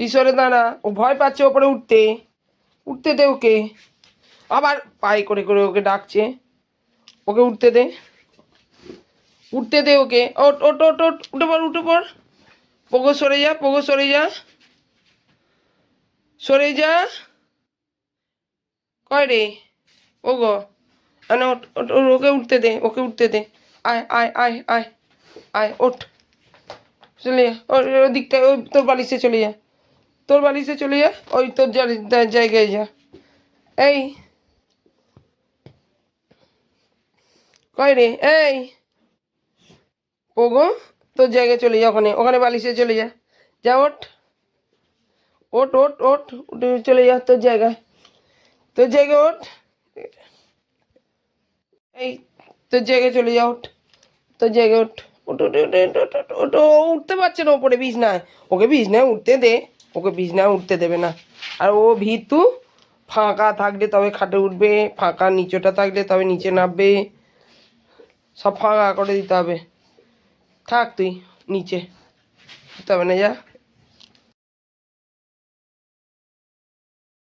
তুই সরে দাঁড়া, ও ভয় পাচ্ছে ওপরে উঠতে। উঠতে দে ওকে। আবার পায়ে করে করে ওকে ডাকছে। ওকে উঠতে দে, উঠতে দে ওকে। ওট ওট ওট ওট, উঠে পড় উঠে পড়। পোগো সরে যা, পোগো সরে যা, সরে যা। কয় রে ওগো, না ওট ওট, ওকে উঠতে দে, ওকে উঠতে দে। আয় আয় আয় আয় আয়, ওঠ, চলে যা ওর দিকটায়, ওই তোর বালিশে চলে যা, তোর বালিশে চলে যা, ওই তোর জায়গায় যা। এই কয় রে, এই পোগো, তোর জায়গায় চলে যা, ওখানে ওখানে বালিশে চলে যা। যা ওঠ, ওঠ ওঠ ওঠ, উঠে চলে যা তোর জায়গায়, তোর জায়গায় ওঠ। এই তোর জায়গায় চলে যা, ওঠ, তোর জায়গায় ওঠ। ওটো ওটো ওটো ওটো, ও উঠতে পারছে না ওপরে বিছনায়। ওকে বিছনায় উঠতে দে, ওকে বিছনায় উঠতে দেবে না। আর ও ভীতু, ফাঁকা থাকলে তবে খাটে উঠবে, ফাঁকা নিচেটা থাকলে তবে নিচে নামবে। সব ফাঁকা করে দিতে হবে। থাক তুই নিচে, দিতে হবে না, যা।